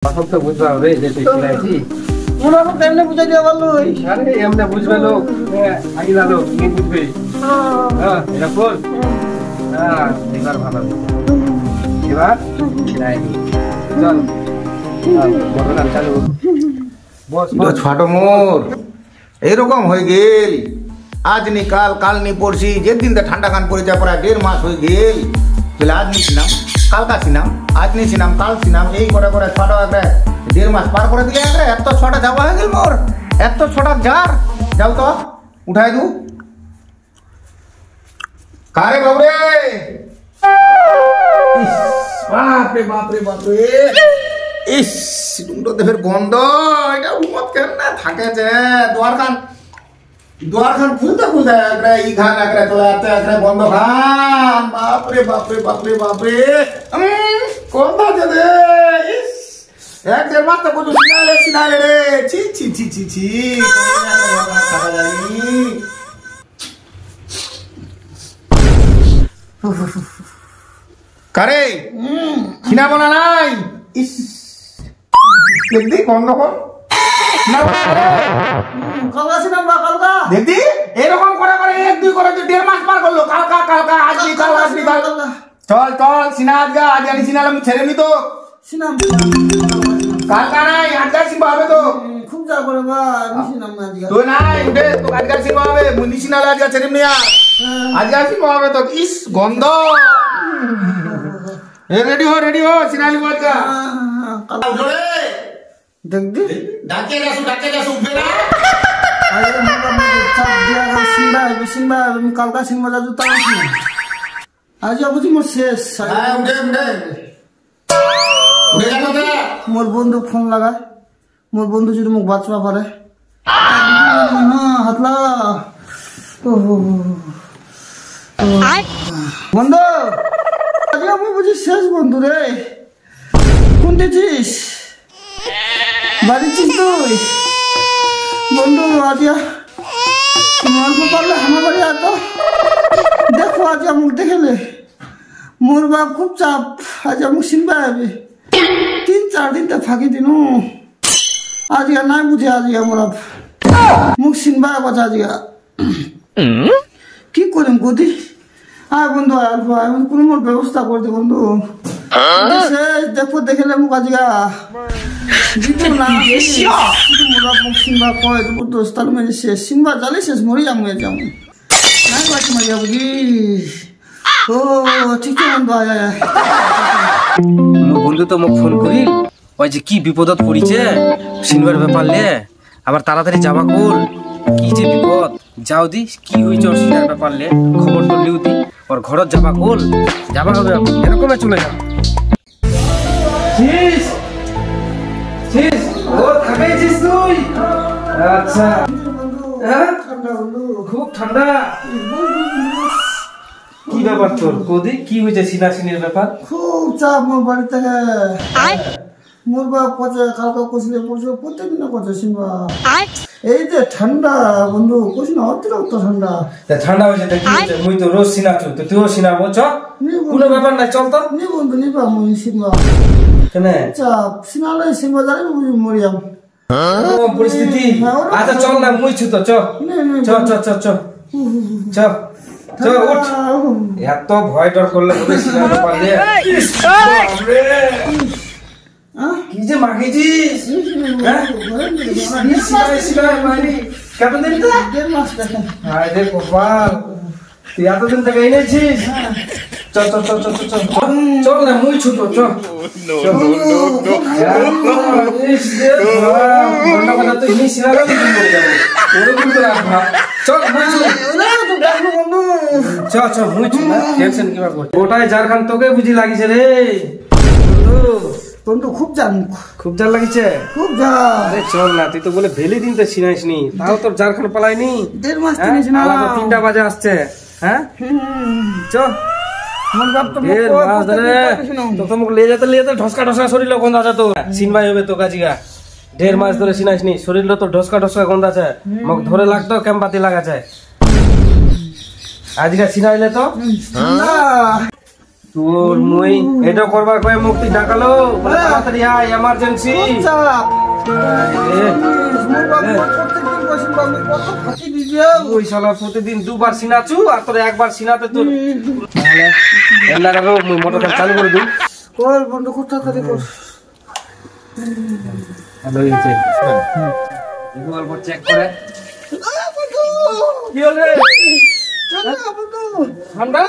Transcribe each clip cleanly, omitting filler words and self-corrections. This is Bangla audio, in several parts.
সব তো বুঝবা হবে যে তুই শিখাইছি মনে হয় কেমনে বুঝাই দিয়া পারলো আরে এমনি বুঝবে লোক আগিলা লোক কি বুঝবে হ্যাঁ এটা বল হ্যাঁ এবার ভালো এবার চল বড় চালু বস ছোট মোর এরকম হয়ে গেল আজ নি কাল কাল নি পড়ছি যেদিন ঠান্ডা কান পড়ে যায় প্রায় 1.5 মাস হয়ে গেল তাহলে আজ নিছিলাম কালকা ছিলাম আজ নিছিলাম কাল ছিলাম এই করে করে ছোট একটা 1.5 মাস পার করে দিলে এত ছোটা যাওয়া হয়ে গেল মোর এত ছোটা যার যাও তো উঠাই দু কারে বাবরে বাপরে বাপরে বাপরে ইস দুটো দেহের গন্ধ এটা উমত কেন না থাকে যে দুয়ারখান খুলতে খুলতে একটা ই খান একটা চলে আসতে একটা বন্ধ খান বাপরে বাপরে বাপরে বাপরে গন্ধ আছে রে ইস 1.5 মাস তো বুঝু সিনালে রে ছি ছি ছি ছি ছি কারে খিনা বনা নাই ইস দেখদি গন্ধ কর দেখি এরকম করে করে 1-2 করে 1.5 মাস পার করলো কালকা কালকা আজকে কাল আসবি কাল চল চল সিনা আজগা আজ আমি সিনালাম ছেড়ে নি তো সিনাম কালকা নাই আজগা সিবা হবে তো খুব যা করে বা সিনাম আজগা তো নাই উঠে তো আজগা সিবা হবে মুনি সিনালা আজগা ছেড়ে নি আজগা সিবা হবে তো ইস গন্ধ রেডি হো সিনালি আজগা কাল উঠে দেখ দে ডাকে যাসু উঠবে না আরে মোটা চাপ দিয়া সিনবা কালকা সিনবা যাজু তাই আজ বুঝি মোর শেষ হ্যাঁ উঠে যাবো তো মোর বন্ধু ফোন লাগা মোর বন্ধু যদি মুখ বাঁচবা পারে হ্যাঁ হাতলা বন্ধু আজ আমি বুঝি শেষ বন্ধু রে কোনটি ছিস বাড়ি ছিস তুই বন্ধু আজ অল্প পারলে আমার বাড়ি আত দেখো আজ মুখ দেখেলে মোর বাপ খুব চাপ আজ মুখ চিনবা যাবি 3-4 দিন তো ফাঁকি দিনু আজকে নাই বুঝে আজকে মোর মুখ চিনবা কথা আজকে কি করিম গদি আয় বন্ধু আয় অল্প আয় কোনো মোর ব্যবস্থা করে দে বন্ধু দেখো দেখেলে মুখ আজকে মুখ চিনবা কয় তোর দোস্ত মেরে শেষ চিনবা জালে শেষ মরে যাবো নাই বাকি মরে যাবো কি ও ঠিক আছে বন্ধু আয় আয় বন্ধু তো মোক ফোন করি ওই যে কি বিপদত পড়িছে সিনবার ব্যাপার লে আবার তাড়াতাড়ি যাবা কোল কি যে বিপদ যাও দি কি হইছে ওর সিনার ব্যাপার লে খবর তো লিউ দি ওর ঘরত যাবা কোল যাবা হবে এরকমে চলে যাও চিস চিস ও থাকেছিস তুই আচ্ছা হ্যাঁ ঠান্ডা বন্ধু খুব ঠান্ডা কি ব্যাপার তোর কোদি কি হয়েছে সিনার ব্যাপার খুব চাপ মোর বাড়ি থেকে মোর বাপ পচে কালকে কষলে পড়ছে প্রত্যেকদিন পচে সিনবা এই যে ঠান্ডা বন্ধু কোশ না অতিরিক্ত ঠান্ডা ঠান্ডা হয়েছে তো কি হয়েছে মুই তো রোজ সিনাচু তো তুইও সিনাবো চ কোনো ব্যাপার নাই চল তো নি বন্ধু নিবা মুই সিনবা কেনে চাপ সিনালে সিনবা জানি মুই মরিয়াম ও পরিস্থিতি আচ্ছা চল না মুই ছু তো চ চ চ চ চ চ চ উঠ এত ভয় ডর করলে বলে সিনাতে পারলে কি যে মাগিছিস হ্যাঁ সিনাই মারি কেমন দিন তো 1.5 মাস দেখেন হায় রে কপাল তুই এতদিন থেকে এনেছিস চল চল চল চল চল চল না মুই ছুট চ ওটাই ঝাড়খান তোকে বুঝি লাগিছে রে বন্ধু খুব জান খুব জাল লাগিছে খুব যা আরে চল না তুই তো বলে ভেলি দিন তো চিনাইস নি তাও তোর ঝাড়খান পালাইনি 1.5 মাস চিনিস না 3টা বাজে আসছে হ্যাঁ চল মোর বাপ তো তো মুখ লে যেতে ঢসকা ঢসকা শরীর গন্ধ আছে তো চিনবাই হবে তো কাজিগা 1.5 মাস ধরে চিনাইস নি শরীর তো ঢসকা ঢসকা গন্ধ আছে মুখ ধরে লাগতো কেমপাতি লাগাছে আজকে চিনাইলে তো তোর মুই এটা করবার কয়ে মুক্তি ডাকালো বলে তাড়াতাড়ি আয় এমার্জেন্সি চাপ মোর বাবু প্রত্যেকদিন বসিন বাবু কত ফাঁকি দিয়ে ওই শালা প্রতিদিন দুবার সিনাচু আর তোর একবার সিনাতে তোর তাহলে এলা রাখো মুই মোটরটা চালু করে দিই কর বন্ধ করতে তাড়াতাড়ি কর হ্যালো হয়েছে গুগল পর চেক করে বন্ধু কি হলো রে ঠান্ডা বন্ধু ঠান্ডা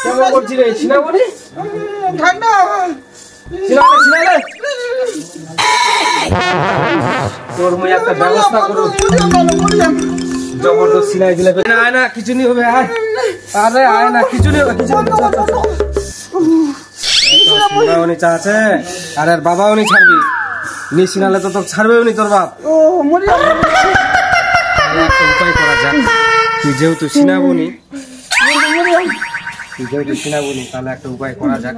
কেমন করছি রে সিনা বলি ঠান্ডা সিনালে তোর মুই একটা ব্যবস্থা করু জবরদস্ত সিলাই দিলে না আয় না কিছু নি হবে আয় আরে আয় না কিছু নি হবে কিছু বাবা উনি চাচ্ছে আর আর বাবা উনি ছাড়বি নি সিনালে তো তোর ছাড়বে উনি তোর বাপ ও মরি একটা উপায় করা যাক তুই যেহেতু সিনাবনি তুই যেহেতু সিনাবনি তাহলে একটা উপায় করা যাক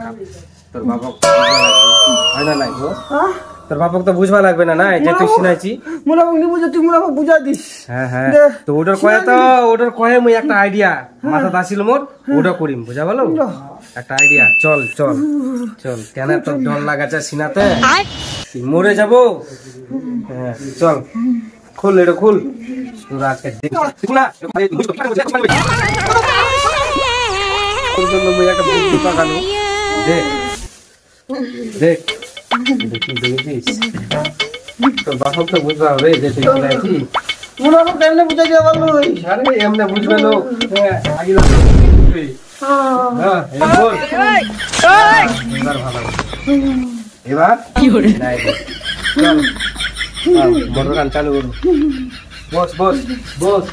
তোর বাবা হয় না নাই গো তোর বাবাকে তো বুঝবা লাগবে না নাই যে তুই সিনাইছি মোরা বন্ধু বুঝা তুই মোরা বুঝা দিস হ্যাঁ হ্যাঁ তো ওটার কয়ে মুই একটা আইডিয়া মাথা দাসিল মোর ওটা করিম বুঝা বলো একটা আইডিয়া চল চল চল কেন তোর ডর লাগাচ্ছে সিনাতে তুই মরে যাব হ্যাঁ চল খুল এটা খুল তোর আজকে দেখ না তোর জন্য মুই একটা বুদ্ধি পাকানো দেখ দেখ দেখি দেখেছিস তোর বাপক তো বুঝবা হবে যে তুই সিনাইছি মোরা কেমনে বুঝা দিয়ে বললো আরে এমনি বুঝবে লোক হ্যাঁ আগে লোক হ্যাঁ এটা বল এবার ভালো এবার কি করে নাই চল মোটর গান চালু করো বস বস বস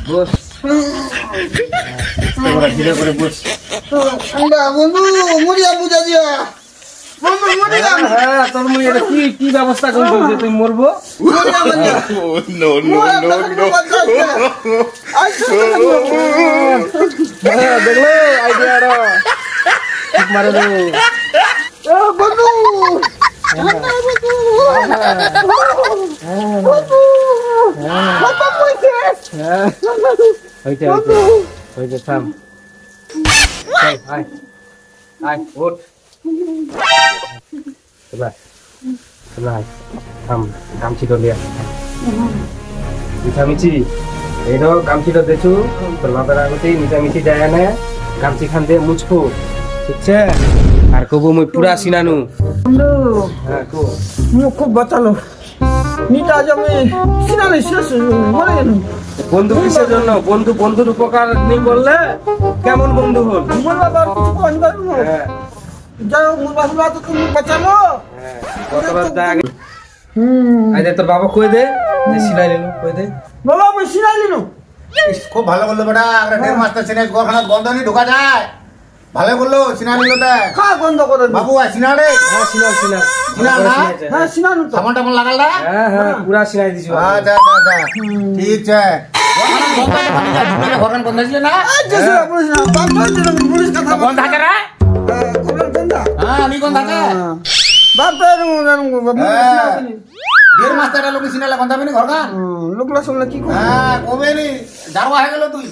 বস তোরা ধীরে করে বস ঠান্ডা বন্ধু মরিয়া বুঝা দিয়া বন্ধু মরিয়া হ্যাঁ তোর মুই এটা কি কি ব্যবস্থা করছিস যে তুই মরবো মরিয়া মরিয়া No, no, no, no, হ্যাঁ দেখলো আইডিয়াটা ঠিক মারে দে বন্ধু হইতে হইতে থাম আয় আয় ওঠ থাম গামছিটা লিয়া মিছামিছি এইটো গামছিটা দেছু তোর বাপের আগতে মিছামিছি যায় না গামছি খান দিয়ে মুছবো ঠিক আছে আর কবু মুই পুরা সিনানু বন্ধু হ্যাঁ কো মুখ খুব বাঁচালো নিটা আজ আমি সিনালে শেষ মরে গেল বন্ধু কিসের জন্য বন্ধু বন্ধুর উপকার নেই বললে কেমন বন্ধু হল মোর বাবা কোন করবো হ্যাঁ যাও মোর বাবা তো তুমি বাঁচালো হ্যাঁ কতবার আগে আইদে তোর বাবা কই দে যে সিলাই নিল কই দে বাবা আমি সিনাইলি নো খুব ভালো করলো বেটা আমরা দেড় মাস সিনাই গোখানা বন্ধ নি ঢোকা যায় ভালো করলো সিনা নিল তা খা বন্ধ করে বাবু আয় সিনা রে হ্যাঁ সিনা সিনা সিনা না? হ্যাঁ সিনানো তো সামান টামান লাগাল না হ্যাঁ হ্যাঁ পুরা সিলাই দিছি আচ্ছা আচ্ছা আচ্ছা ঠিক আছে ঘরখান বন্ধ ছিল না জেসে পুলিশ না বাপ তো পুলিশ কথা বন্ধ আছে রে খবর বন্ধা হ্যাঁ আমি কোন থাকে বাপ তো দেড় মাস টাকা লোক সিনা লাগন যাবে না ঘরখান লোকলা শুনলে কি করে হ্যাঁ কবে নি জারবা হয়ে গেল তুই